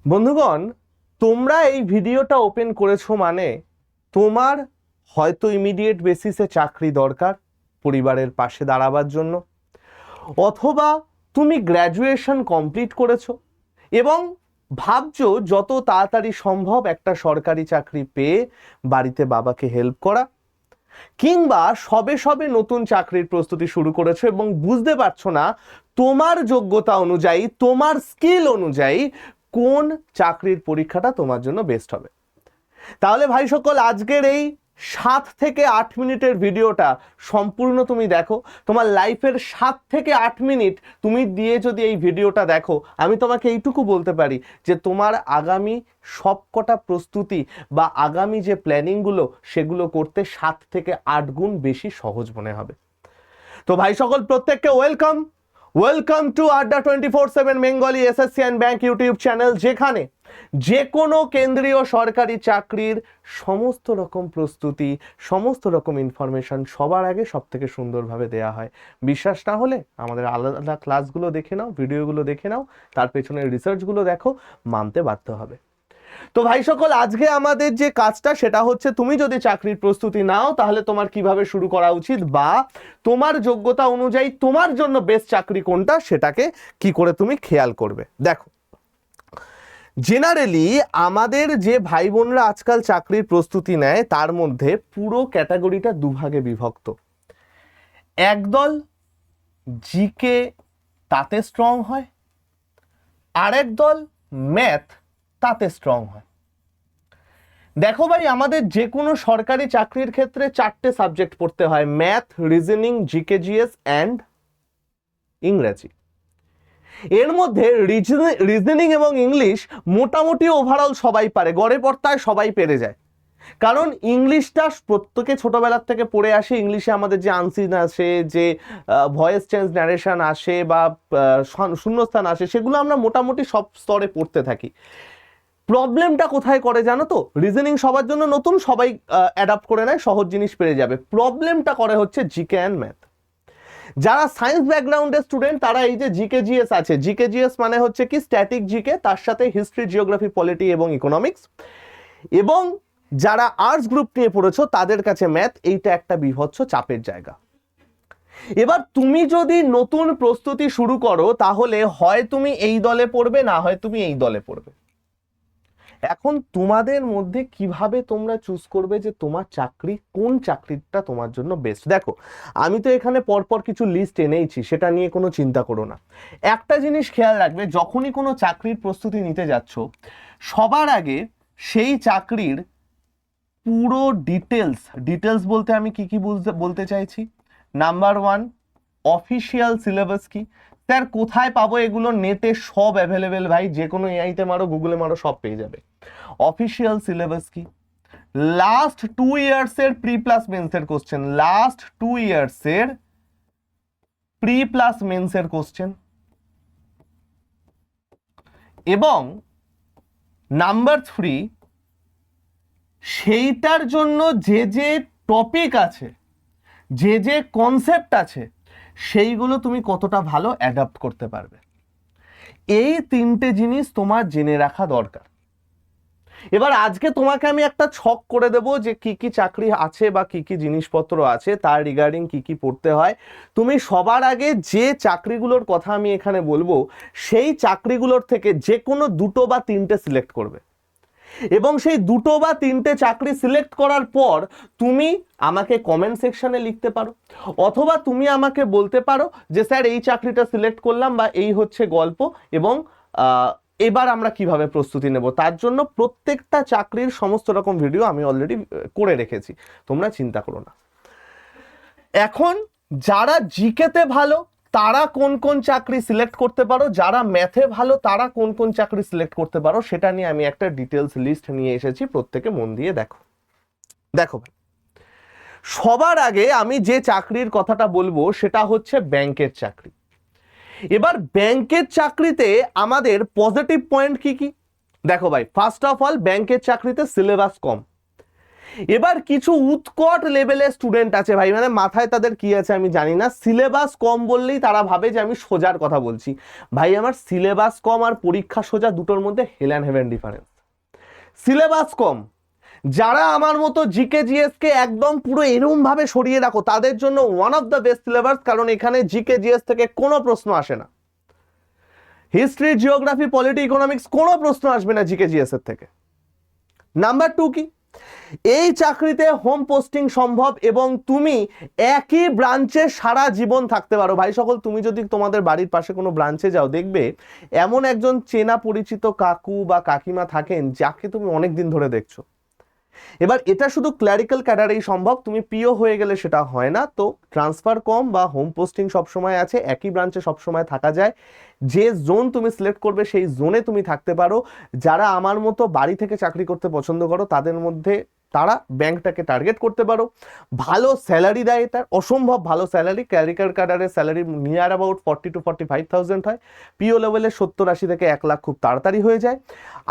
বন্ধুগণ, তোমরা এই ভিডিওটা ওপেন করেছো মানে তোমার হয়তো ইমিডিয়েট বেসিসে চাকরি দরকার পরিবারের পাশে দাঁড়াবার জন্য, অথবা তুমি গ্র্যাজুয়েশন কমপ্লিট করেছো এবং ভাবছো যত তাড়াতাড়ি সম্ভব একটা সরকারি চাকরি পেয়ে বাড়িতে বাবাকে হেল্প করা, কিংবা সবে সবে নতুন চাকরির প্রস্তুতি শুরু করেছো এবং বুঝতে পারছো না তোমার যোগ্যতা অনুযায়ী, তোমার স্কিল অনুযায়ী কোন চাকরির পরীক্ষাটা তোমার জন্য বেস্ট হবে। তাহলে ভাই সকল, আজকের এই 7 থেকে 8 মিনিটের ভিডিওটা সম্পূর্ণ তুমি দেখো। তোমার লাইফের 7 থেকে 8 মিনিট তুমি দিয়ে যদি এই ভিডিওটা দেখো, আমি তোমাকে এইটুকু বলতে পারি যে তোমার আগামী সবকটা প্রস্তুতি বা আগামী যে প্ল্যানিংগুলো সেগুলো করতে 7 থেকে 8 গুণ বেশি সহজ মনে হবে। তো ভাই সকল, প্রত্যেককে ওয়েলকাম টু আড্ডা 24/7 Bengali SSC and bank YouTube channel, যেখানে যে কোনো কেন্দ্রীয় সরকারি চাকরির সমস্ত রকম প্রস্তুতি, সমস্ত রকম ইনফরমেশন সবার আগে সব থেকে সুন্দরভাবে দেওয়া হয়। বিশ্বাস না হলে আমাদের আলাদা ক্লাসগুলো দেখে নাও, ভিডিওগুলো দেখে নাও, তার পেছনের রিসার্চগুলো দেখো, মানতে বাধ্য হবে। তো ভাই সকল, আজকে আমাদের যে কাজটা সেটা হচ্ছে, তুমি যদি চাকরির প্রস্তুতি নাও তাহলে তোমার কিভাবে শুরু করা উচিত, বা তোমার যোগ্যতা অনুযায়ী তোমার জন্য বেস্ট চাকরি কোনটা সেটাকে কি করে তুমি খেয়াল করবে। দেখো, জেনারেলি আমাদের যে ভাই বোনরা আজকাল চাকরির প্রস্তুতি নেয় তার মধ্যে পুরো ক্যাটাগরিটা দুভাগে বিভক্ত। একদল জিকে তাতে স্ট্রং হয়, আরেক দল ম্যাথ তাতে স্ট্রং হয়। দেখো ভাই, আমাদের যে কোনো সরকারি চাকরির ক্ষেত্রে 4টে সাবজেক্ট পড়তে হয়: math, reasoning, GK GS and ইংরেজি। এর মধ্যে রিজনিং এবং ইংলিশ মোটামুটি ওভারঅল সবাই পারে, গড়ে পড়তায় সবাই পেরে যায়। কারণ ইংলিশটা প্রত্যেকে ছোটবেলার থেকে পড়ে আসে। ইংলিশে আমাদের যে আনসিন আসে, যে ভয়েস চেঞ্জ ন্যারেশন আসে বা শূন্যস্থান আসে, সেগুলো আমরা মোটামুটি সব স্তরে পড়তে থাকি। প্রবলেমটা কোথায় করে জানো তো? রিজনিং সবার জন্য নতুন, সবাই অ্যাডাপ্ট করে নেয়, সহজ জিনিস পেরে যাবে। প্রবলেমটা করে হচ্ছে জিকে অ্যান্ড ম্যাথ। যারা সায়েন্স ব্যাকগ্রাউন্ডের স্টুডেন্ট তারা এই যে জিকে জিএস আছে, জিকে জিএস মানে হচ্ছে কি স্ট্যাটিক জিকে, তার সাথে হিস্ট্রি, জিওগ্রাফি, পলিটি এবং ইকোনমিক্স। এবং যারা আর্টস গ্রুপ নিয়ে পড়েছো তাদের কাছে ম্যাথ, এইটা একটা বিভৎস চাপের জায়গা। এবার তুমি যদি নতুন প্রস্তুতি শুরু করো তাহলে হয় তুমি এই দলে পড়বে, না হয় তুমি এই দলে পড়বে। এখন তোমাদের মধ্যে কিভাবে তোমরা চুজ করবে যে তোমার চাকরি, কোন চাকরিটা তোমার জন্য বেস্ট? দেখো, আমি তো এখানে পরপর কিছু লিস্ট এনেইছি, সেটা নিয়ে কোনো চিন্তা করো না। একটা জিনিস খেয়াল রাখবে, যখনই কোনো চাকরির প্রস্তুতি নিতে যাচ্ছ সবার আগে সেই চাকরির পুরো ডিটেলস বলতে আমি কি কি বলতে চাইছি। নাম্বার 1, অফিসিয়াল সিলেবাস কি? স্যার কোথায় পাবো এগুলো? নেটে সব অ্যাভেলেবেল ভাই, যে কোনো এআইতে মারো, গুগলে মারো, সব পেয়ে যাবে। অফিসিয়াল সিলেবাস কি? লাস্ট 2 ইয়ার্সের প্রি প্লাস মেন্সের কোশ্চেন, লাস্ট 2 ইয়ার্সের প্রি প্লাস মেন্সের কোশ্চেন। এবং নাম্বার 3, সেইটার জন্য যে যে টপিক আছে, যে যে কনসেপ্ট আছে, সেইগুলো তুমি কতটা ভালো অ্যাডাপ্ট করতে পারবে। এই 3টে জিনিস তোমার জেনে রাখা দরকার। এবার আজকে তোমাকে আমি একটা ছক করে দেব যে কি কি চাকরি আছে বা কি কি জিনিসপত্র আছে, তার রিগার্ডিং কি কি পড়তে হয়। তুমি সবার আগে যে চাকরিগুলোর কথা আমি এখানে বলবো সেই চাকরিগুলোর থেকে যে কোনো 2টো বা 3টে সিলেক্ট করবে, এবং সেই 2টো বা 3টে চাকরি সিলেক্ট করার পর তুমি আমাকে কমেন্ট সেকশনে লিখতে পারো, অথবা তুমি আমাকে বলতে পারো যে স্যার এই চাকরিটা সিলেক্ট করলাম বা এই হচ্ছে গল্প, এবং এবার আমরা কিভাবে প্রস্তুতি নেব। তার জন্য প্রত্যেকটা চাকরির সমস্ত রকম ভিডিও আমি অলরেডি করে রেখেছি, তোমরা চিন্তা করো না। এখন যারা জিকেতে ভালো তারা কোন কোন চাকরি সিলেক্ট করতে পারো, যারা ম্যাথে ভালো তারা কোন কোন চাকরি সিলেক্ট করতে পারো, সেটা নিয়ে আমি একটা ডিটেলস লিস্ট নিয়ে এসেছি, প্রত্যেকে মন দিয়ে দেখো। দেখো, সবার আগে আমি যে চাকরির কথাটা বলবো সেটা হচ্ছে ব্যাংকের চাকরি। এবার ব্যাংকের চাকরিতে আমাদের পজিটিভ পয়েন্ট কি কি? দেখো ভাই, ফার্স্ট অফ অল ব্যাংকের চাকরিতে সিলেবাস কম, এবার কিছু উৎকট লেভেলের স্টুডেন্ট আছে ভাই, মানে মাথায় তাদের কি আছে আমি জানি না, সিলেবাস কম বললেই তারা ভাবে যে আমি সোজার কথা বলছি। ভাই আমার সিলেবাস কম আর পরীক্ষা সোজা দুটোর মধ্যে হেল অ্যান্ড হেভেন ডিফারেন্স। সিলেবাস কম, যারা আমার মতো জিকে জিএস কে একদম পুরো এরকম ভাবে সরিয়ে রাখো তাদের জন্য one of the best syllabus, কারণ এখানে জিকে জিএস থেকে কোনো প্রশ্ন আসে না। হিস্ট্রি, জিওগ্রাফি, পলিটি, ইকোনমিক্স কোনো প্রশ্ন আসবে না জিকে জিএস এর থেকে। নাম্বার 2 কি, এই চাকরিতে হোম পোস্টিং সম্ভব এবং তুমি একই ব্রাঞ্চে সারা জীবন থাকতে পারো। ভাই সকল, তুমি যদি তোমাদের বাড়ির পাশে কোনো ব্রাঞ্চে যাও দেখবে এমন একজন চেনা পরিচিত কাকু বা কাকিমা থাকেন যাকে তুমি অনেক দিন ধরে দেখছো। এবার এটা শুধু ক্লারিক্যাল ক্যাডারেই সম্ভব, তুমি পিও হয়ে গেলে সেটা হয় না। তো ট্রান্সফার কম বা হোম পোস্টিং সবসময় আছে, একই ব্রাঞ্চে সবসময় থাকা যায়। যে জোন তুমি সিলেক্ট করবে সেই জোনে তুমি থাকতে পারো। যারা আমার মতো বাড়ি থেকে চাকরি করতে পছন্দ করো তাদের মধ্যে তারা ব্যাংকটাকে টার্গেট করতে পারো। ভালো স্যালারি দেয়, এটার অসম্ভব ভালো স্যালারি। ক্যারিকার ক্যাডারের স্যালারি নিয়ার অ্যাবাউট 40 to 45,000 হয়। পিও লেভেলে 70-80 থেকে 1 লাখ খুব তাড়াতাড়ি হয়ে যায়।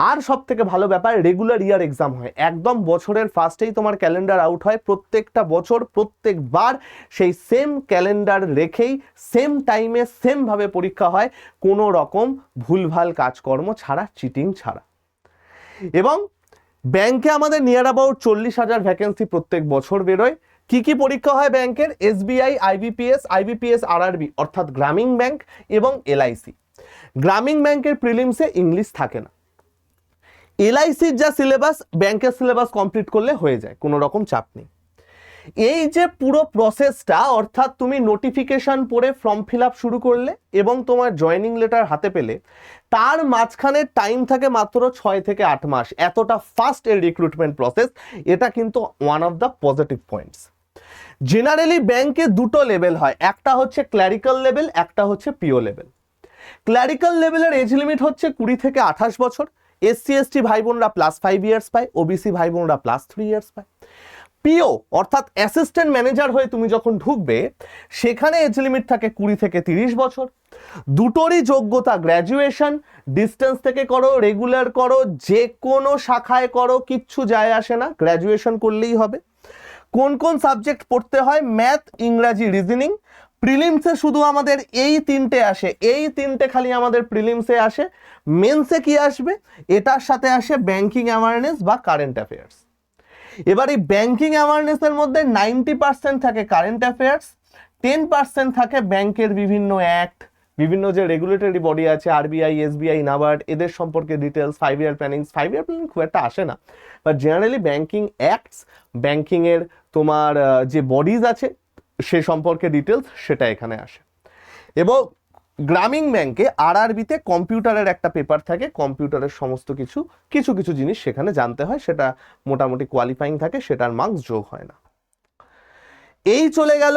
আর সব থেকে ভালো ব্যাপার, রেগুলার ইয়ার এক্সাম হয়, একদম বছরের ফার্স্টেই তোমার ক্যালেন্ডার আউট হয়। প্রত্যেকটা বছর প্রত্যেকবার সেই সেম ক্যালেন্ডার রেখেই সেম টাইমে সেমভাবে পরীক্ষা হয়, কোনো রকম ভুলভাল কাজকর্ম ছাড়া, চিটিং ছাড়া। এবং ব্যাংকে আমাদের নিয়ার অ্যাবাউট 40,000 ভ্যাকেন্সি প্রত্যেক বছর বেরোয়। কি কি পরীক্ষা হয় ব্যাংকের? এসবিআই, আইবিপিএস, আরআরবি অর্থাৎ গ্রামীণ ব্যাংক এবং এলআইসি। গ্রামীণ ব্যাংকের প্রিলিমসে ইংলিশ থাকে না। এলআইসির যা সিলেবাস, ব্যাংকের সিলেবাস কমপ্লিট করলে হয়ে যায়, কোনো রকম চাপ নেই। এই যে পুরো প্রসেসটা, অর্থাৎ তুমি নোটিফিকেশন পড়ে ফর্ম ফিল আপ শুরু করলে এবং তোমার জয়েনিং লেটার হাতে পেলে তার মাঝখানে টাইম থাকে মাত্র 6 থেকে 8 মাস। এতটা ফাস্ট এর রিক্রুটমেন্ট প্রসেস, এটা কিন্তু one of the positive points. Generally ব্যাংকে দুটো লেভেল হয়, একটা হচ্ছে ক্লারিক্যাল লেভেল, একটা হচ্ছে পিও লেভেল। ক্লারিক্যাল লেভেলের এজ লিমিট হচ্ছে 20 থেকে 28 বছর। এসসি এসটি ভাই বোনরা +5 ইয়ার্স পায়, ওবিসি ভাই বোনরা +3 ইয়ার্স পায়। পিও অর্থাৎ অ্যাসিস্ট্যান্ট ম্যানেজার হয়ে তুমি যখন ঢুকবে সেখানে এজ লিমিট থাকে 20 থেকে 30 বছর। দুটোরই যোগ্যতা গ্র্যাজুয়েশন, ডিস্টেন্স থেকে করো, রেগুলার করো, যে কোনো শাখায় করো, কিচ্ছু যায় আসে না, গ্র্যাজুয়েশন করলেই হবে। কোন কোন সাবজেক্ট পড়তে হয়? ম্যাথ, ইংরাজি, রিজনিং। প্রিলিমসে শুধু আমাদের এই তিনটে আসে, এই তিনটে খালি আমাদের প্রিলিমসে আসে। মেন্সে কি আসবে? এটার সাথে আসে ব্যাংকিং অ্যাওয়ারনেস বা কারেন্ট অ্যাফেয়ার্স। এবার এই ব্যাংকিং অ্যাওয়ারনেসের মধ্যে 90% থাকে কারেন্ট অ্যাফেয়ার্স, 10% থাকে ব্যাংকের বিভিন্ন অ্যাক্ট, বিভিন্ন যে রেগুলেটরি বডি আছে, আরবিআই, এসবিআই, নাবার্ড, এদের সম্পর্কে ডিটেলস। 5 ইয়ার প্ল্যানিং খুব একটা আসে না, বাট জেনারেলি ব্যাংকিং অ্যাক্টস, ব্যাংকিংয়ের তোমার যে বডিজ আছে সে সম্পর্কে ডিটেলস, সেটা এখানে আসে। এবং গ্রামীণ ব্যাংকে আরআরবিতে কম্পিউটারের একটা পেপার থাকে, কম্পিউটারের সমস্ত কিছু কিছু কিছু জিনিস সেখানে জানতে হয়, সেটা মোটামুটি কোয়ালিফাইং থাকে, সেটার মার্কস যোগ হয় না। এই চলে গেল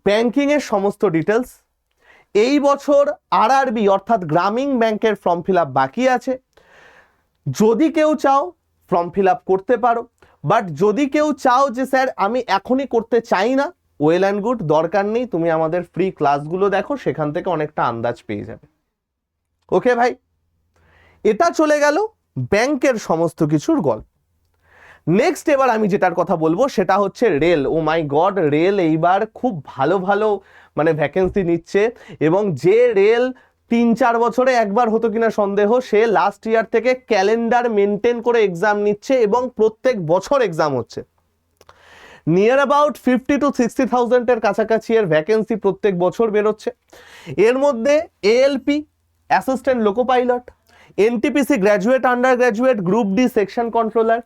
ব্যাংকিংয়ের সমস্ত ডিটেলস। এই বছর আরআরবি অর্থাৎ গ্রামীণ ব্যাংকের ফর্ম ফিল আপ বাকি আছে। যদি কেউ চাও ফর্ম ফিল আপ করতে পারো, বাট যদি কেউ চাও যে স্যার আমি এখনই করতে চাই না, ওয়েল অ্যান্ড গুড, দরকার নেই, তুমি আমাদের ফ্রি ক্লাসগুলো দেখো, সেখান থেকে অনেকটা আন্দাজ পেয়ে যাবে। ওকে ভাই, এটা চলে গেল ব্যাংকের সমস্ত কিছুর গল্প। নেক্সট এবার আমি যেটার কথা বলবো সেটা হচ্ছে রেল। ও মাই গড, রেল এইবার খুব ভালো ভালো মানে ভ্যাকেন্সি নিচ্ছে, এবং যে রেল 3-4 বছরে একবার হতো কিনা সন্দেহ, সে লাস্ট ইয়ার থেকে ক্যালেন্ডার মেনটেন করে এক্সাম নিচ্ছে এবং প্রত্যেক বছর এক্সাম হচ্ছে। নিয়ার অ্যাবাউট 50 to 60,000 এর কাছাকাছি এর ভ্যাকেন্সি প্রত্যেক বছর বেরোচ্ছে। এর মধ্যে ALP assistant loco pilot, NTPC graduate under graduate, group D section controller,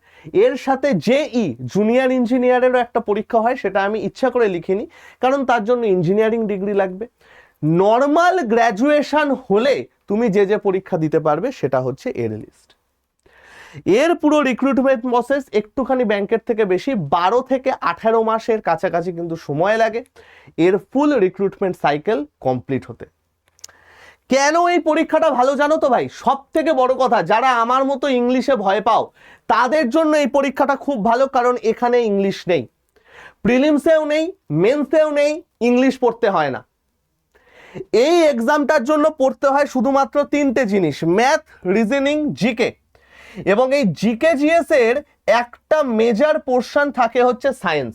এর সাথে জেই জুনিয়র ইঞ্জিনিয়ারেরও একটা পরীক্ষা হয়, সেটা আমি ইচ্ছা করে লিখিনি কারণ তার জন্য ইঞ্জিনিয়ারিং ডিগ্রি লাগবে। নর্মাল গ্র্যাজুয়েশন হলে তুমি যে যে পরীক্ষা দিতে পারবে সেটা হচ্ছে এর লিস্ট। এর পুরো রিক্রুটমেন্ট প্রসেস একটুখানি ব্যাংকের থেকে বেশি, 12 থেকে 18 মাসের কাছাকাছি কিন্তু সময় লাগে এর ফুল রিক্রুটমেন্ট সাইকেল কমপ্লিট হতে। কেন এই পরীক্ষাটা ভালো জানো তো ভাই? সব থেকে বড় কথা, যারা আমার মতো ইংলিশে ভয় পাও তাদের জন্য এই পরীক্ষাটা খুব ভালো, কারণ এখানে ইংলিশ নেই, প্রিলিমসেও নেই, মেন্সেও নেই, ইংলিশ পড়তে হয় না। এই এক্সামটার জন্য পড়তে হয় শুধুমাত্র 3টে জিনিস, ম্যাথ, রিজনিং, জিকে। এবং এই জিকে জিএস এর একটা মেজর পোর্শন থাকে হচ্ছে সায়েন্স।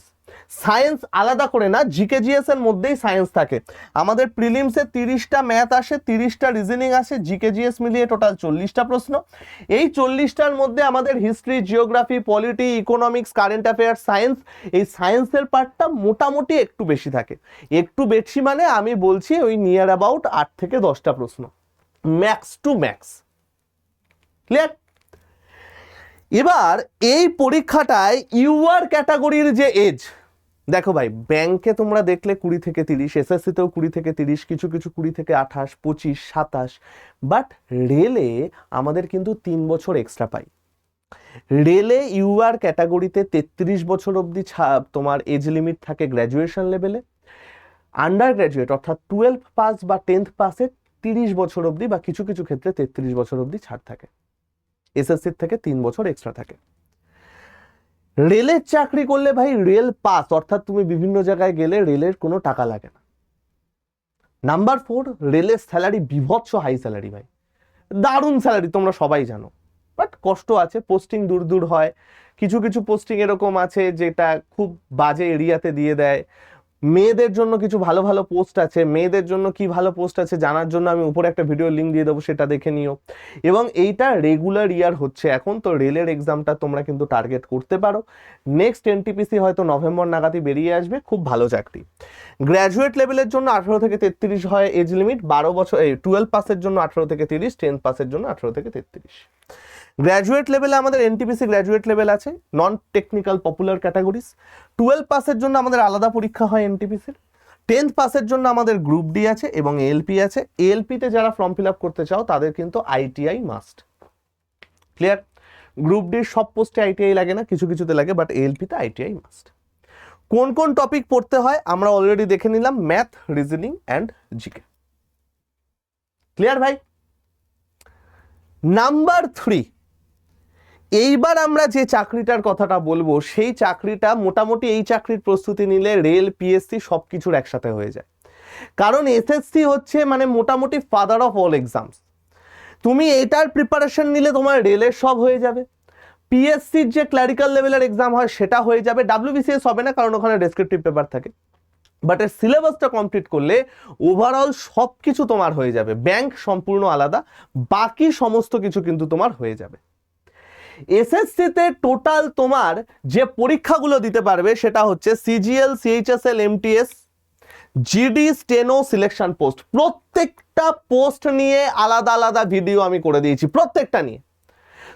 সায়েন্স আলাদা করে না, জিকে জিএস এর মধ্যেই সায়েন্স থাকে। আমাদের প্রিলিমসে 30টা ম্যাথ আসে, 30টা রিজনিং আসে, জিকে জিএস মিলিয়ে টোটাল 40টা প্রশ্ন। এই 40টার মধ্যে আমাদের history, geography, polity, economics, current affairs, science, এই সায়েন্সের পার্টটা মোটামুটি একটু বেশি থাকে। একটু বেশি মানে আমি বলছি ওই নিয়ার অ্যাবাউট 8 থেকে 10টা প্রশ্ন, ম্যাক্স টু ম্যাক্স। ক্লিয়ার? এবার এই পরীক্ষাটায় ইউআর ক্যাটাগরির যে এজ, দেখো ভাই, ব্যাংকে তোমরা দেখলে 20 থেকে 30, এসএসসিতেও 20 থেকে 30, কিছু কিছু 20 থেকে 28, 25, 27, বাট রেলে আমাদের কিন্তু 3 বছর এক্সট্রা পাই। রেলে ইউআর ক্যাটাগরিতে 33 বছর অবধি তোমার এজ লিমিট থাকে গ্র্যাজুয়েশন লেভেলে। আন্ডার গ্র্যাজুয়েট অর্থাৎ 12 পাস বা 10th পাসে 30 বছর অবধি বা কিছু কিছু ক্ষেত্রে 33 বছর অবধি ছাড় থাকে। এসএসসির থেকে 3 বছর এক্সট্রা থাকে। রেলের চাকরি করলে ভাই রেল পাস অর্থাৎ তুমি বিভিন্ন জায়গায় গেলে রেলের কোনো টাকা লাগে না। নাম্বার 4, রেলের স্যালারি বিভৎস হাই স্যালারি ভাই, দারুণ স্যালারি, তোমরা সবাই জানো, বাট কষ্ট আছে, পোস্টিং দূর দূর হয়, কিছু কিছু পোস্টিং এরকম আছে যেটা খুব বাজে এরিয়াতে দিয়ে দেয়। মেয়েদের জন্য কিছু ভালো ভালো পোস্ট আছে, মেয়েদের জন্য কি ভালো পোস্ট আছে জানার জন্য আমি উপরে একটা ভিডিও লিঙ্ক দিয়ে দেবো, সেটা দেখে নিও। এবং এইটা রেগুলার ইয়ার হচ্ছে এখন, তো রেলের এক্সামটা তোমরা কিন্তু টার্গেট করতে পারো। নেক্সট এনটিপিসি হয়তো নভেম্বর নাগাদই বেরিয়ে আসবে, খুব ভালো চাকরি। গ্র্যাজুয়েট লেভেলের জন্য 18 থেকে 33 হয় এজ লিমিট, 12 বছর 12 পাসের জন্য 18 থেকে 30, 10th পাসের জন্য 18 থেকে 33। গ্র্যাজুয়েট লেভেলে আমাদের এনটিপিসি গ্র্যাজুয়েট লেভেল আছে, নন টেকনিক্যাল পপুলার ক্যাটাগরিজ। 12 পাসের জন্য আমাদের আলাদা পরীক্ষা হয় এনটিপিসির। 10th পাসের জন্য আমাদের গ্রুপ ডি আছে এবং এএলপি আছে। এএলপিতে যারা ফর্ম ফিল আপ করতে চাও তাদের কিন্তু আইটিআই মাস্ট। ক্লিয়ার? গ্রুপ ডির সব পোস্টে আইটিআই লাগে না, কিছু কিছুতে লাগে, বাট এএলপিতে আইটিআই মাস্ট। কোন কোন টপিক পড়তে হয় আমরা অলরেডি দেখে নিলাম, math, reasoning and GK. Clear ভাই? নাম্বার 3, এইবার আমরা যে চাকরিটার কথাটা বলবো সেই চাকরিটা মোটামুটি এই চাকরির প্রস্তুতি নিলে রেল, পিএসসি সব কিছুর একসাথে হয়ে যায়। কারণ এসএসসি হচ্ছে মানে মোটামুটি ফাদার অফ অল এক্সামস। তুমি এটার প্রিপারেশন নিলে তোমার রেলের সব হয়ে যাবে, পিএসসির যে ক্লারিক্যাল লেভেলের এক্সাম হয় সেটা হয়ে যাবে, ডাব্লিউবিসিএস হবে না কারণ ওখানে ডেসক্রিপটিভ পেপার থাকে, বাট এর সিলেবাসটা কমপ্লিট করলে ওভারঅল সব কিছু তোমার হয়ে যাবে। ব্যাংক সম্পূর্ণ আলাদা, বাকি সমস্ত কিছু কিন্তু তোমার হয়ে যাবে। এসএসসিতে টোটাল তোমার যে পরীক্ষাগুলো দিতে পারবে সেটা হচ্ছে CGL, CHSL, MTS, GD, steno, selection post. প্রত্যেকটা পোস্ট নিয়ে আলাদা আলাদা ভিডিও আমি করে দিয়েছি, প্রত্যেকটা নিয়ে।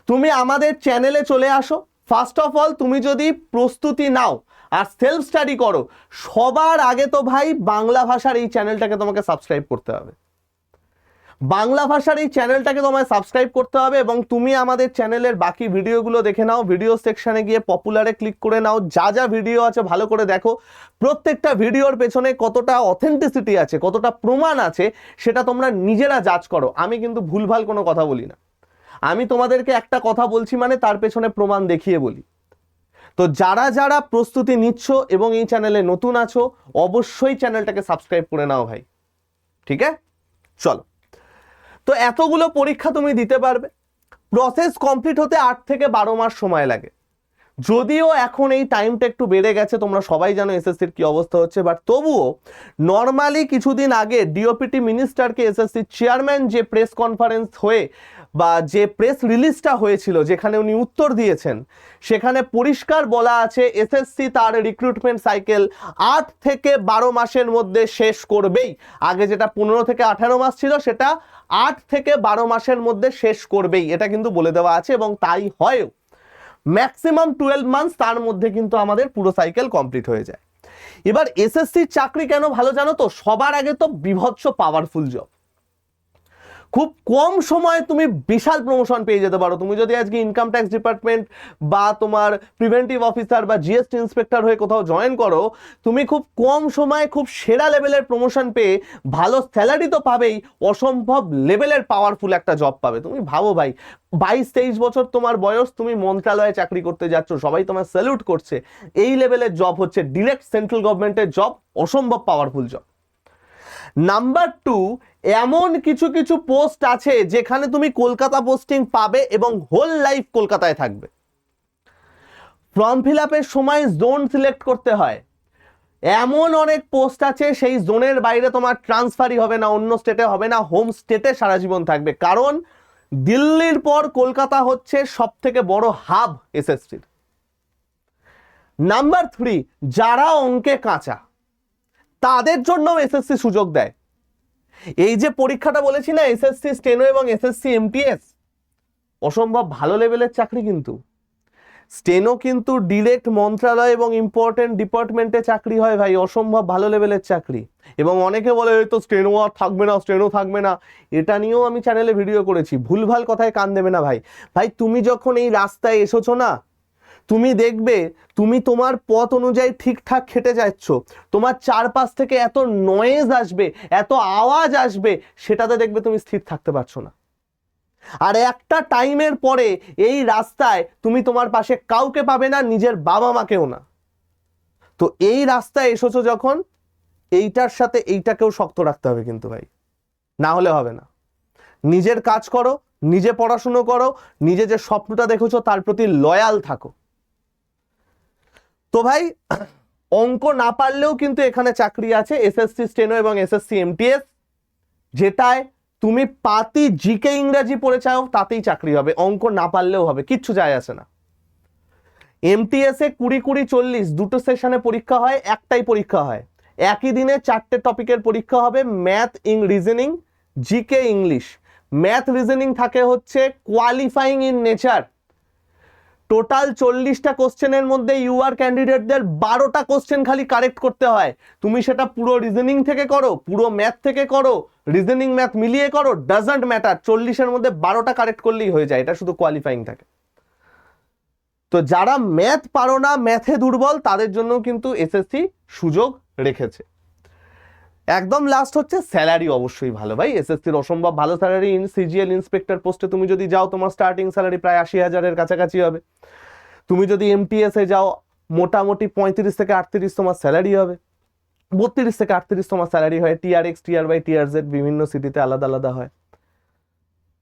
তুমি আমাদের চ্যানেলে চলে আসো। ফার্স্ট অফ অল তুমি যদি প্রস্তুতি নাও আর সেলফ স্টাডি করো, সবার আগে তো ভাই বাংলা ভাষার এই চ্যানেলটাকে তোমাকে সাবস্ক্রাইব করতে হবে। বাংলা ভাষার এই চ্যানেলটাকে তোমায় সাবস্ক্রাইব করতে হবে এবং তুমি আমাদের চ্যানেলের বাকি ভিডিওগুলো দেখে নাও। ভিডিও সেকশনে গিয়ে পপুলারে ক্লিক করে নাও, যা যা ভিডিও আছে ভালো করে দেখো। প্রত্যেকটা ভিডিওর পেছনে কতটা অথেন্টিসিটি আছে, কতটা প্রমাণ আছে সেটা তোমরা নিজেরা জাজ করো। আমি কিন্তু ভুলভাল কোনো কথা বলি না, আমি তোমাদেরকে একটা কথা বলছি মানে তার পেছনে প্রমাণ দেখিয়ে বলি। তো যারা যারা প্রস্তুতি নিচ্ছ এবং এই চ্যানেলে নতুন আছো অবশ্যই চ্যানেলটাকে সাবস্ক্রাইব করে নাও ভাই, ঠিক আছে? চলো, তো এতগুলো পরীক্ষা তুমি দিতে পারবে। প্রসেস কমপ্লিট হতে 8 থেকে 12 মাস সময় লাগে। যদিও এখন এই টাইমটা একটু বেড়ে গেছে, তোমরা সবাই জানো এসএসসির কি অবস্থা হচ্ছে, বাট তবুও নর্মালি কিছুদিন আগে ডিওপিটি মিনিস্টারকে এসএসসির চেয়ারম্যান যে প্রেস কনফারেন্স হয়ে বা যে প্রেস রিলিজটা হয়েছিল যেখানে উনি উত্তর দিয়েছেন, সেখানে পরিষ্কার বলা আছে এসএসসি তার রিক্রুটমেন্ট সাইকেল 8 থেকে 12 মাসের মধ্যে শেষ করবেই। আগে যেটা 15 থেকে 18 মাস ছিল সেটা 8 থেকে 12 মাসের মধ্যে শেষ করবেই, এটা কিন্তু বলে দেওয়া আছে এবং তাই হয়। ম্যাক্সিমাম 12 মান্থস, তার মধ্যে কিন্তু আমাদের পুরো সাইকেল কমপ্লিট হয়ে যায়। এবার এসএসসির চাকরি কেন ভালো জানো তো? সবার আগে তো বিভৎস পাওয়ারফুল জব, খুব কম সময়ে তুমি বিশাল প্রমোশন পেয়ে যেতে পারো। তুমি যদি আজকে ইনকাম ট্যাক্স ডিপার্টমেন্ট বা তোমার প্রিভেন্টিভ অফিসার বা জিএসটি ইন্সপেক্টর হয়ে কোথাও জয়েন করো, তুমি খুব কম সময়ে খুব সেরা লেভেলের প্রমোশন পেয়ে ভালো স্যালারি তো পাবেই, অসম্ভব লেভেলের পাওয়ারফুল একটা জব পাবে। তুমি ভাবো ভাই, 22-23 বছর তোমার বয়স, তুমি মন্ত্রণালয়ে চাকরি করতে যাচ্ছ, সবাই তোমার স্যালুট করছে। এই লেভেলের জব হচ্ছে ডিরেক্ট সেন্ট্রাল গভর্নমেন্টের জব, অসম্ভব পাওয়ারফুল জব। নাম্বার 2, এমন কিছু কিছু পোস্ট আছে যেখানে তুমি কলকাতা পোস্টিং পাবে এবং হোল লাইফ কলকাতায় থাকবে। ফর্ম ফিল আপের সময় জোন সিলেক্ট করতে হয়। এমন অনেক পোস্ট আছে সেই জোনের বাইরে তোমার ট্রান্সফারই হবে না, অন্য স্টেটে হবে না, হোম স্টেটে সারা জীবন থাকবে। কারণ দিল্লির পর কলকাতা হচ্ছে সব থেকে বড় হাব এসএসসির। নাম্বার 3, যারা অঙ্কে কাঁচা তাদের জন্য এসএসসি সুযোগ দেয়। এই যে পরীক্ষাটা বলেছি না, এসএসসি স্টেনো এবং এসএসসি এমটিএস, অসম্ভব ভালো লেভেলের চাকরি। কিন্তু স্টেনো কিন্তু ডিরেক্ট মন্ত্রণালয় এবং ইম্পর্টেন্ট ডিপার্টমেন্টে চাকরি হয় ভাই, অসম্ভব ভালো লেভেলের চাকরি। এবং অনেকে বলে এই তো স্টেনো আর থাকবে না, স্টেনো থাকবে না, এটা নিয়েও আমি চ্যানেলে ভিডিও করেছি। ভুলভাল কথায় কান দেবে না ভাই। ভাই তুমি যখন এই রাস্তায় এসেছো না, তুমি দেখবে তুমি তোমার পথ অনুযায়ী ঠিকঠাক খেটে যাচ্ছ, তোমার চারপাশ থেকে এত নয়েজ আসবে, এত আওয়াজ আসবে, সেটাতে দেখবে তুমি স্থির থাকতে পারছো না। আর একটা টাইমের পরে এই রাস্তায় তুমি তোমার পাশে কাউকে পাবে না, নিজের বাবা মাকেও না। তো এই রাস্তায় এসেছো যখন, এইটার সাথে এইটাকেও শক্ত রাখতে হবে কিন্তু ভাই, না হলে হবে না। নিজের কাজ করো, নিজে পড়াশুনো করো, নিজে যে স্বপ্নটা দেখেছো তার প্রতি লয়াল থাকো। তো ভাই অঙ্ক না পারলেও কিন্তু এখানে চাকরি আছে, এসএসসি স্টেনো এবং এসএসসি এমটিএস, যেটায় তুমি পাতি জিকে ইংরাজি পড়ে চাও তাতেই চাকরি হবে, অঙ্ক না পারলেও হবে, কিচ্ছু যায় আসে না। এমটিএস এ 20-40 দুটো সেশনে পরীক্ষা হয়, একটাই পরীক্ষা হয়, একই দিনে 4টে টপিকের পরীক্ষা হবে, math, reasoning, GK, English. Math reasoning থাকে হচ্ছে কোয়ালিফাইং ইন নেচার। টোটাল 40টা কোশ্চেনের মধ্যে ইউআর ক্যান্ডিডেটদের 12টা কোশ্চেন খালি কারেক্ট করতে হয়। তুমি সেটা পুরো রিজনিং থেকে করো, পুরো ম্যাথ থেকে করো, রিজনিং ম্যাথ মিলিয়ে করো, ডাজন্ট ম্যাটার, 40-এর মধ্যে 12টা কারেক্ট করলেই হয়ে যায়, এটা শুধু কোয়ালিফাইং থাকে। তো যারা ম্যাথ পারো না, ম্যাথে দুর্বল, তাদের জন্য কিন্তু এসএসসি সুযোগ রেখেছে। একদম লাস্ট হচ্ছে স্যালারি অবশ্যই ভালো ভাই, এসএসসির অসম্ভব ভালো স্যালারি। সিজিএল ইন্সপেক্টর পোস্টে তুমি যদি যাও, তোমার স্টার্টিং স্যালারি প্রায় 80,000-এর কাছাকাছি হবে। তুমি যদি এমটিএস এ যাও, মোটামুটি 35 থেকে 38 তোমার স্যালারি হবে, 32 থেকে 38 তোমার স্যালারি হয়। টিআরএক্স, টিআরওয়াই, টিআরজেড বিভিন্ন সিটিতে আলাদা আলাদা হয়।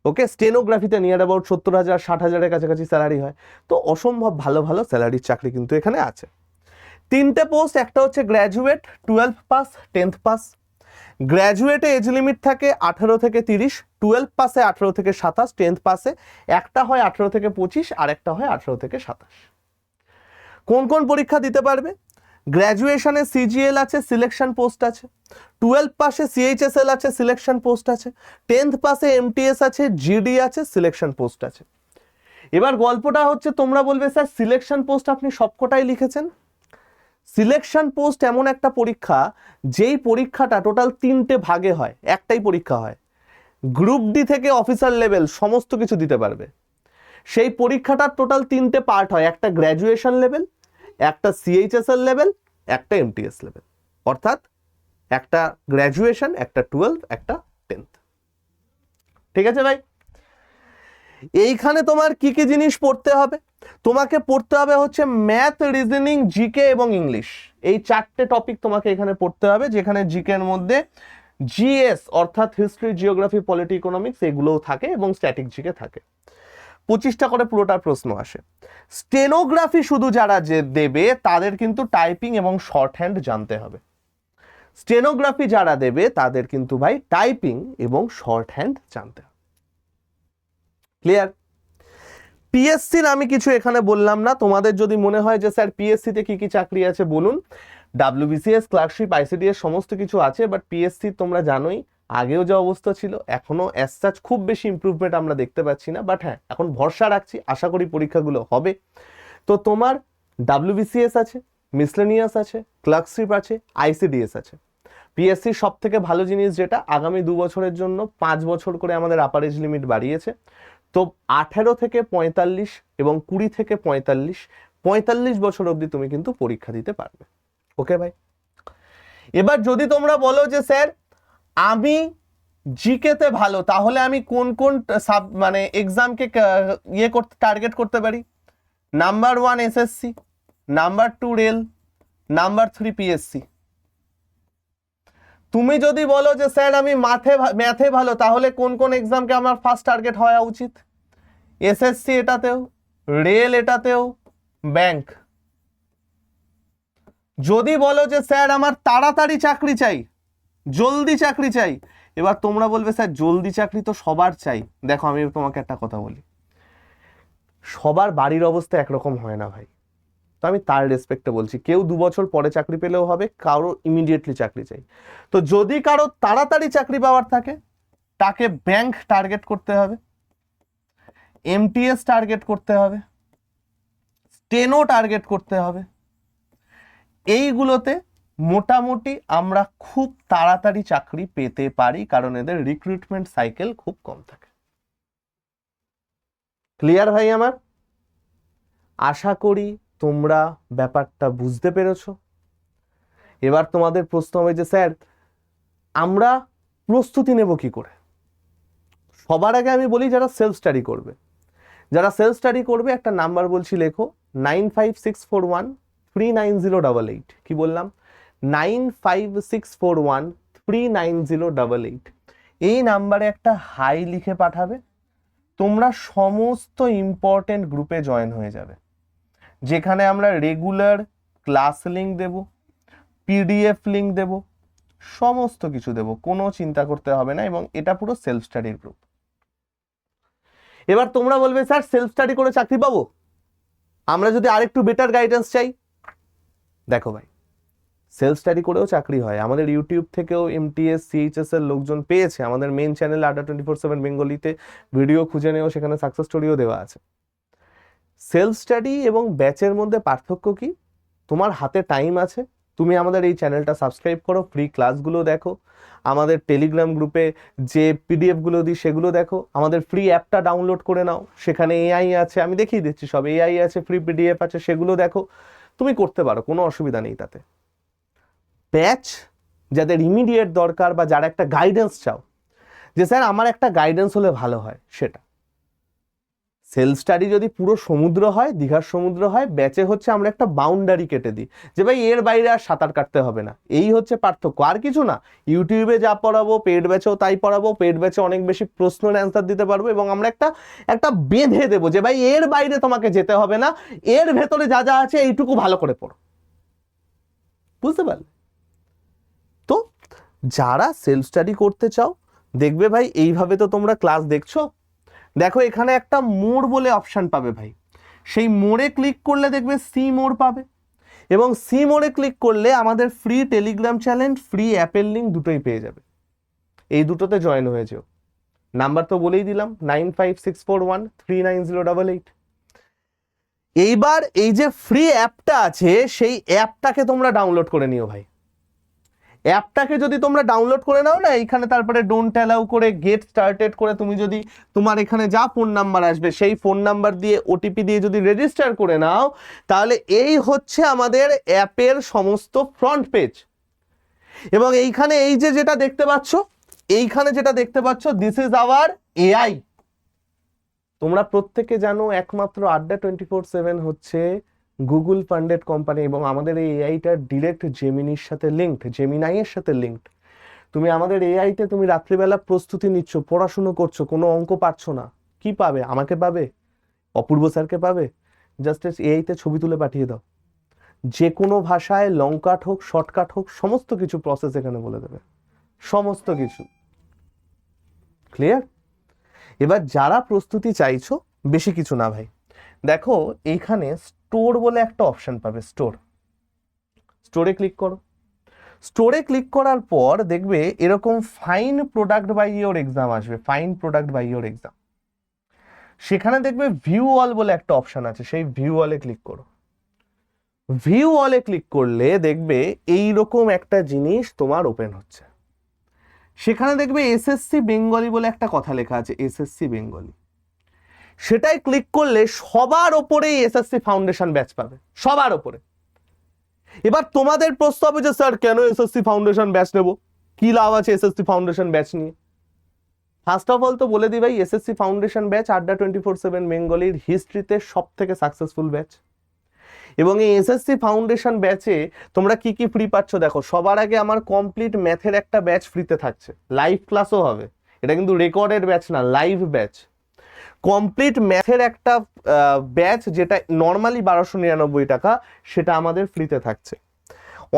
ওকে, স্টেনোগ্রাফিতে নিয়ার অ্যাবাউট 70,000, 60,000-এর কাছাকাছি স্যালারি হয়। তো অসম্ভব ভালো ভালো স্যালারির চাকরি কিন্তু এখানে আছে। 3টে পোস্ট, একটা হচ্ছে গ্র্যাজুয়েট, 12 পাস, 10th পাস। গ্র্যাজুয়েটে এজ লিমিট থাকে 18 থেকে 30, 12 পাসে 18 থেকে 27, 10th পাসে একটা হয় 18 থেকে 25 আর একটা হয় 18 থেকে 27। কোন কোন পরীক্ষা দিতে পারবে? গ্র্যাজুয়েশনে সিজিএল আছে, সিলেকশন পোস্ট আছে। 12 পাসে সিএইচএসএল আছে, সিলেকশন পোস্ট আছে। 10th পাসে এমটিএস আছে, জিডি আছে, সিলেকশন পোস্ট আছে। এবার গল্পটা হচ্ছে, তোমরা বলবে স্যার সিলেকশন পোস্ট আপনি সবকটাই লিখেছেন। সিলেকশন পোস্ট এমন একটা পরীক্ষা, যেই পরীক্ষাটা টোটাল 3টে ভাগে হয়, একটাই পরীক্ষা হয়। গ্রুপ ডি থেকে অফিসার লেভেল সমস্ত কিছু দিতে পারবে। সেই পরীক্ষাটার টোটাল 3টে পার্ট হয়, একটা গ্র্যাজুয়েশন লেভেল, একটা সিএইচএসএল লেভেল, একটা এমটিএস লেভেল। অর্থাৎ একটা গ্র্যাজুয়েশন, একটা 12, একটা 10th। ঠিক আছে ভাই? এইখানে তোমার কি কি জিনিস পড়তে হবে? তোমাকে পড়তে হবে হচ্ছে ম্যাথ, রিজনিং, জিকে এবং ইংলিশ। এই 4টে টপিক তোমাকে এখানে পড়তে হবে, যেখানে জিকে এর মধ্যে জিএস অর্থাৎ হিস্ট্রি, জিওগ্রাফি, পলিটি, ইকোনমিক্স এগুলোও থাকে এবং স্ট্যাটিক জিকে থাকে। 25টা করে পুরোটার প্রশ্ন আসে। স্টেনোগ্রাফি শুধু যারা যে দেবে তাদের কিন্তু টাইপিং এবং শর্ট হ্যান্ড জানতে হবে। স্টেনোগ্রাফি যারা দেবে তাদের কিন্তু ভাই টাইপিং এবং শর্ট হ্যান্ড জানতে হবে। ক্লিয়ার? পিএসসির আমি কিছু এখানে বললাম না, তোমাদের যদি মনে হয় যে স্যার পিএসসিতে কি কি চাকরি আছে বলুন, ডাব্লিউবিসিএস, ক্লার্কশিপ, আইসিডিএস সমস্ত কিছু আছে। বাট পিএসসি তোমরা জানোই আগেও যে অবস্থা ছিল, এখনো অ্যাজ সাচ খুব বেশি ইমপ্রুভমেন্ট আমরা দেখতে পাচ্ছি না। বাট হ্যাঁ, এখন ভরসা রাখছি, আশা করি পরীক্ষাগুলো হবে। তো তোমার ডাব্লিউবিসিএস আছে, মিসলেনিয়াস আছে, ক্লার্কশিপ আছে, আইসিডিএস আছে। পিএসসির সব থেকে ভালো জিনিস যেটা, আগামী 2 বছরের জন্য 5 বছর করে আমাদের আপার এজ লিমিট বাড়িয়েছে। তো 18 থেকে 45 এবং 20 থেকে 45 বছর অবধি তুমি কিন্তু পরীক্ষা দিতে পারবে। ওকে ভাই? এবার যদি তোমরা বলো যে স্যার আমি জিকেতে ভালো, তাহলে আমি কোন কোন মানে এক্সামকে টার্গেট করতে পারি? Number 1 SSC, number 2 rail, number 3 PSC. তুমি যদি বলো যে স্যার আমি ম্যাথে ভালো, তাহলে কোন কোন এক্সামকে আমার ফার্স্ট টার্গেট হওয়া উচিত? এসএসসি এটাতেও, রেল এটাতেও, ব্যাংক। যদি বলো যে স্যার আমার তাড়াতাড়ি চাকরি চাই, জলদি চাকরি চাই, এবার তোমরা বলবে স্যার জলদি চাকরি তো সবার চাই। দেখো আমি তোমাকে একটা কথা বলি, সবার বাড়ির অবস্থা একরকম হয় না ভাই। তো আমি তার রেসপেক্টে বলছি, কেউ 2 বছর পরে চাকরি পেলেও হবে, কারো ইমিডিয়েটলি চাকরি চাই। তো যদি কারো তাড়াতাড়ি চাকরি পাওয়ার থাকে, তাকে ব্যাংক টার্গেট করতে হবে, এমটিএস টার্গেট করতে হবে, স্টেনো টার্গেট করতে হবে। এইগুলোতে মোটামুটি আমরা খুব তাড়াতাড়ি চাকরি পেতে পারি, কারণ এদের রিক্রুটমেন্ট সাইকেল খুব কম থাকে। ক্লিয়ার ভাই আমার? আশা করি তোমরা ব্যাপারটা বুঝতে পেরেছো। এবার তোমাদের প্রশ্ন হবে যে স্যার আমরা প্রস্তুতি নেব কি করে? সবার আগে আমি বলি যারা সেলফ স্টাডি করবে, যারা সেলফ স্টাডি করবে একটা নাম্বার বলছি, লেখো 9564139088। কি বললাম? 9564139088। এই নাম্বারে একটা হাই লিখে পাঠাবে, তোমরা সমস্ত ইম্পর্টেন্ট গ্রুপে জয়েন হয়ে যাবে, যেখানে আমরা রেগুলার ক্লাস লিঙ্ক দেব, পিডিএফ লিঙ্ক দেব, সমস্ত কিছু দেব, কোনো চিন্তা করতে হবে না। এবং এটা পুরো সেলফ স্টাডির গ্রুপ। এবার তোমরা বলবে স্যার সেলফ স্টাডি করে চাকরি পাবো, আমরা যদি আরেকটু বেটার গাইডেন্স চাই। দেখো ভাই, সেলফ স্টাডি করেও চাকরি হয়। আমাদের ইউটিউব থেকেও এমটিএস সিএইচএস এর লোকজন পেয়েছে। আমাদের মেইন চ্যানেল Adda24/7 বেঙ্গলিতে ভিডিও খুঁজে নেও, সেখানে সাকসেস স্টোরিও দেওয়া আছে। সেলফ স্টাডি এবং ব্যাচের মধ্যে পার্থক্য কি? তোমার হাতে টাইম আছে, তুমি আমাদের এই চ্যানেলটা সাবস্ক্রাইব করো, ফ্রি ক্লাসগুলো দেখো, আমাদের টেলিগ্রাম গ্রুপে যে পিডিএফগুলো দিই সেগুলো দেখো, আমাদের ফ্রি অ্যাপটা ডাউনলোড করে নাও, সেখানে এআই আছে, আমি দেখিয়ে দিচ্ছি সব, এআই আছে, ফ্রি পিডিএফ আছে, সেগুলো দেখো, তুমি করতে পারো, কোনো অসুবিধা নেই তাতে। ব্যাচ যাদের ইমিডিয়েট দরকার বা যারা একটা গাইডেন্স চাও যে স্যার আমার একটা গাইডেন্স হলে ভালো হয়, সেটা সেলফ স্টাডি যদি পুরো সমুদ্র হয়, দীঘার সমুদ্র হয়, ব্যাচে হচ্ছে আমরা একটা বাউন্ডারি কেটে দিই যে ভাই এর বাইরে আর সাঁতার কাটতে হবে না। এই হচ্ছে পার্থক্য, আর কিছু না। ইউটিউবে যা পড়াবো পেড ব্যাচেও তাই পড়াবো, পেড ব্যাচে অনেক বেশি প্রশ্নের অ্যান্সার দিতে পারবো, এবং আমরা একটা বেঁধে দেবো যে ভাই এর বাইরে তোমাকে যেতে হবে না, এর ভেতরে যা যা আছে এইটুকু ভালো করে পড়ো। বুঝতে পারলে? তো যারা সেলফ স্টাডি করতে চাও, দেখবে ভাই এইভাবে তো তোমরা ক্লাস দেখছো, দেখো এখানে একটা মোর বলে অপশন পাবে ভাই, সেই মোড়ে ক্লিক করলে দেখবে সি মোর পাবে, এবং সি মোড়ে ক্লিক করলে আমাদের ফ্রি টেলিগ্রাম চ্যানেল, ফ্রি অ্যাপের লিঙ্ক দুটোই পেয়ে যাবে। এই দুটোতে জয়েন হয়ে যেও। নাম্বার তো বলেই দিলাম 9564139088। এইবার এই যে ফ্রি অ্যাপটা আছে, সেই অ্যাপটাকে তোমরা ডাউনলোড করে নিও ভাই। অ্যাপটাকে যদি তোমরা ডাউনলোড করে নাও না, এইখানে তারপরে ডোন্ট অ্যালাউ করে গেট স্টার্টেড করে তুমি যদি তোমার এখানে যা ফোন নাম্বার আসবে সেই ফোন নাম্বার দিয়ে ওটিপি দিয়ে যদি রেজিস্টার করে নাও, তাহলে এই হচ্ছে আমাদের অ্যাপের সমস্ত ফ্রন্ট পেজ। এবং এইখানে এই যে যেটা দেখতে পাচ্ছ, এইখানে যেটা দেখতে পাচ্ছ, দিস ইজ আওয়ার এআই। তোমরা প্রত্যেকে জানো একমাত্র Adda24/7 হচ্ছে গুগল ফান্ডেড কোম্পানি, এবং আমাদের এই এআইটা ডিরেক্ট জেমিনির সাথে লিঙ্কড, জেমিনাইয়ের সাথে লিঙ্কড। তুমি আমাদের এআইতে তুমি রাত্রিবেলা প্রস্তুতি নিচ্ছ, পড়াশুনো করছো, কোনো অঙ্ক পারছো না, কি পাবে? আমাকে পাবে, অপূর্ব স্যারকে পাবে। জাস্ট এআইতে ছবি তুলে পাঠিয়ে দাও, যে কোনো ভাষায়, লং কাট হোক, শর্টকাট হোক, সমস্ত কিছু প্রসেস এখানে বলে দেবে, সমস্ত কিছু। ক্লিয়ার? এবার যারা প্রস্তুতি চাইছো, বেশি কিছু না ভাই, দেখো এইখানে স্টোর বলে একটা অপশন পাবে, স্টোরে ক্লিক করো। স্টোরে ক্লিক করার পর দেখবে এরকম fine product by your exam আসবে, fine product by your exam. সেখানে দেখবে ভিউ অল বলে একটা অপশন আছে, সেই ভিউ অলে ক্লিক করো। ভিউ অলে ক্লিক করলে দেখবে এইরকম একটা জিনিস তোমার ওপেন হচ্ছে। সেখানে দেখবে এসএসসি বেঙ্গলি বলে একটা কথা লেখা আছে, এসএসসি বেঙ্গলি। সেটাই ক্লিক করলে সবার ওপরেই এসএসসি ফাউন্ডেশন ব্যাচ পাবে, সবার ওপরে। এবার তোমাদের প্রশ্ন হবে যে স্যার কেন এসএসসি ফাউন্ডেশন ব্যাচ নেব, কি লাভ আছে এসএসসি ফাউন্ডেশন ব্যাচ নিয়ে? ফার্স্ট অফ অল তো বলে দিই ভাই, এসএসসি ফাউন্ডেশন ব্যাচ Adda24/7 বেঙ্গলির হিস্ট্রিতে সব থেকে সাকসেসফুল ব্যাচ। এবং এই এসএসসি ফাউন্ডেশন ব্যাচে তোমরা কি কি ফ্রি পাচ্ছ দেখো। সবার আগে আমার কমপ্লিট ম্যাথের একটা ব্যাচ ফ্রিতে থাকছে, লাইভ ক্লাসও হবে। এটা কিন্তু রেকর্ডেড ব্যাচ না, লাইভ ব্যাচ। কমপ্লিট ম্যাথের একটা ব্যাচ যেটা নর্মালি 1299 টাকা, সেটা আমাদের ফ্রিতে থাকছে।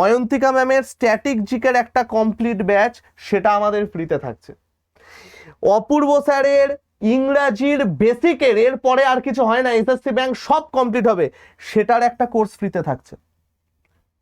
অয়ন্তিকা ম্যামের স্ট্যাটিক জিকের একটা কমপ্লিট ব্যাচ, সেটা আমাদের ফ্রিতে থাকছে। অপূর্ব স্যারের ইংরাজির বেসিকের, এর পরে আর কিছু হয় না, এসএসসি ব্যাংক সব কমপ্লিট হবে, সেটার একটা কোর্স ফ্রিতে থাকছে।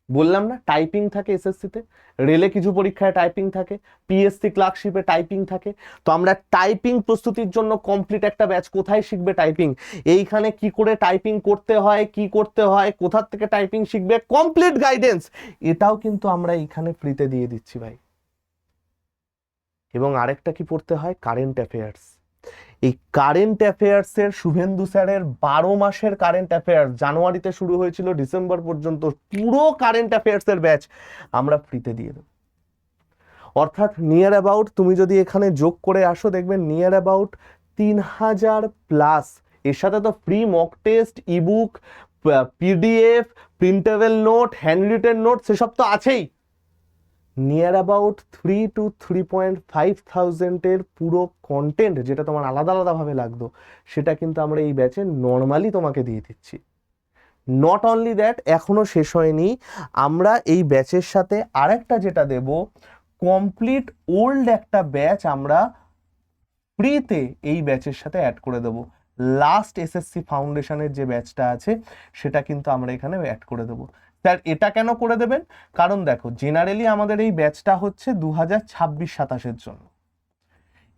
বললাম না টাইপিং থাকে এসএসসিতে, রেলে কিছু পরীক্ষায় টাইপিং থাকে, পিএসসি ক্লার্কশিপে টাইপিং থাকে। তো আমরা টাইপিং প্রস্তুতির জন্য কমপ্লিট একটা ব্যাচ, কোথায় শিখবে টাইপিং, এইখানে কি করে টাইপিং করতে হয়, কি করতে হয়, কোথার থেকে টাইপিং শিখবে, কমপ্লিট গাইডেন্স, এটাও কিন্তু আমরা এইখানে ফ্রিতে দিয়ে দিচ্ছি ভাই। এবং আরেকটা কি পড়তে হয়, কারেন্ট অ্যাফেয়ার্স। এই কারেন্ট অ্যাফেয়ার্সের শুভেন্দু স্যারের 12 মাসের কারেন্ট অ্যাফেয়ার্স, জানুয়ারিতে শুরু হয়েছিল ডিসেম্বর পর্যন্ত, পুরো কারেন্ট অ্যাফেয়ার্সের ব্যাচ আমরা ফ্রিতে দিয়ে দেব। অর্থাৎ নিয়ার অ্যাবাউট, তুমি যদি এখানে যোগ করে আসো দেখবে নিয়ার অ্যাবাউট 3000 প্লাস। এর সাথে তো free mock test, ebook, PDF, printable note, hand written note, সেসব তো আছেই। নিয়ার অ্যাবাউট 3 to 3.5 থাউজেন্ডের পুরো কন্টেন্ট, যেটা তোমার আলাদা আলাদাভাবে লাগতো, সেটা কিন্তু আমরা এই ব্যাচে নর্মালি তোমাকে দিয়ে দিচ্ছি। নট অনলি দ্যাট, এখনো শেষ হয়নি, আমরা এই ব্যাচের সাথে আরেকটা যেটা দেব, কমপ্লিট ওল্ড একটা ব্যাচ আমরা ফ্রিতে এই ব্যাচের সাথে অ্যাড করে দেব। লাস্ট এসএসসি ফাউন্ডেশনের যে ব্যাচটা আছে, সেটা কিন্তু আমরা এখানে অ্যাড করে দেবো। স্যার এটা কেন করে দেবেন, কারণ দেখো জেনারেলি আমাদের এই ব্যাচটা হচ্ছে 2026-27-এর জন্য।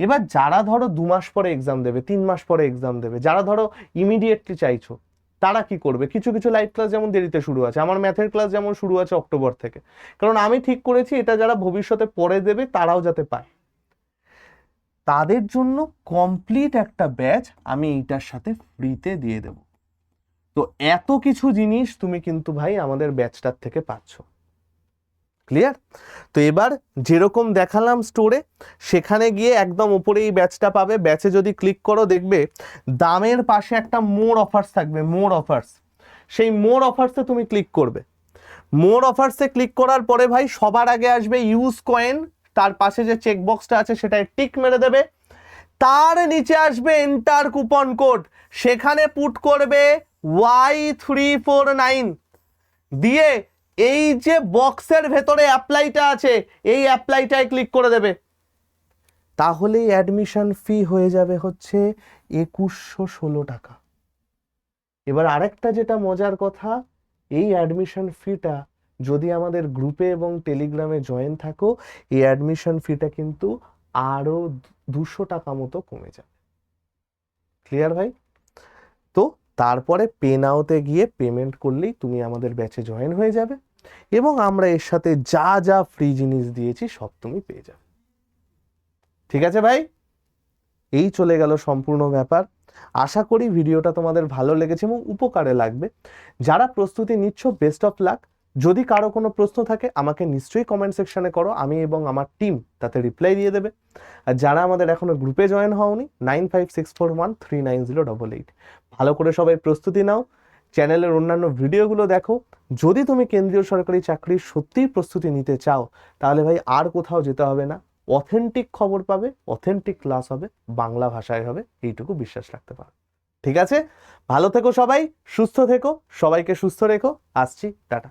এবার যারা ধরো 2 মাস পরে এক্সাম দেবে, 3 মাস পরে এক্সাম দেবে, যারা ধরো ইমিডিয়েটলি চাইছো, তারা কি করবে, কিছু কিছু লাইভ ক্লাস যেমন দেরিতে শুরু আছে, আমার ম্যাথের ক্লাস যেমন শুরু আছে অক্টোবর থেকে, কারণ আমি ঠিক করেছি এটা যারা ভবিষ্যতে পরে দেবে তারাও যাতে পায়, তাদের জন্য কমপ্লিট একটা ব্যাচ আমি এইটার সাথে ফ্রিতে দিয়ে দেব। তো এত কিছু জিনিস তুমি কিন্তু ভাই আমাদের ব্যাচটার থেকে পাচ্ছ। ক্লিয়ার? তো এবার যেরকম দেখালাম স্টোরে, সেখানে গিয়ে একদম উপরে এই ব্যাচটা পাবে। ব্যাচে যদি ক্লিক করো দেখবে দামের পাশে একটা মোর অফার্স থাকবে, মোর অফার্স। সেই মোর অফার্সে তুমি ক্লিক করবে। মোর অফার্সে ক্লিক করার পরে ভাই সবার আগে আসবে ইউজ কয়েন, তার পাশে যে চেকবক্সটা আছে সেটায় টিক মেরে দেবে। তার নিচে আসবে এন্টার কুপন কোড, সেখানে পুট করবে Y349 দিয়ে এই যে বক্সের ভেতরে অ্যাপ্লাইটা আছে, এই অ্যাপ্লাইটায় ক্লিক করে দেবে। তাহলেই অ্যাডমিশন ফি হয়ে যাবে হচ্ছে 2116 টাকা। এবার আরেকটা যেটা মজার কথা, এই অ্যাডমিশন ফিটা যদি আমাদের গ্রুপে এবং টেলিগ্রামে জয়েন থাকো, এই অ্যাডমিশন ফিটা কিন্তু আরো 200 টাকা মতো কমে যাবে। ক্লিয়ার ভাই? তো তারপরে পে নাওতে গিয়ে পেমেন্ট করলেই তুমি আমাদের ব্যাচে জয়েন হয়ে যাবে, এবং আমরা এর সাথে যা যা ফ্রি জিনিস দিয়েছি সব তুমি পেয়ে যাবে। ঠিক আছে ভাই? এই চলে গেল সম্পূর্ণ ব্যাপার। আশা করি ভিডিওটা তোমাদের ভালো লেগেছে এবং উপকারে লাগবে। যারা প্রস্তুতি নিচ্ছ, বেস্ট অফ লাক। যদি কারো কোনো প্রশ্ন থাকে আমাকে নিশ্চয়ই কমেন্ট সেকশনে করো, আমি এবং আমার টিম তাতে রিপ্লাই দিয়ে দেবে। আর যারা আমাদের এখনো গ্রুপে জয়েন হওনি, 9564139088, ভালো করে সবাই প্রস্তুতি নাও, চ্যানেলের অন্যান্য ভিডিওগুলো দেখো। যদি তুমি কেন্দ্রীয় সরকারি চাকরির সত্যিই প্রস্তুতি নিতে চাও, তাহলে ভাই আর কোথাও যেতে হবে না, অথেন্টিক খবর পাবে, অথেন্টিক ক্লাস হবে, বাংলা ভাষায় হবে, এইটুকু বিশ্বাস রাখতে পারো। ঠিক আছে? ভালো থেকো সবাই, সুস্থ থেকো, সবাইকে সুস্থ রেখো। আসছি, টাটা।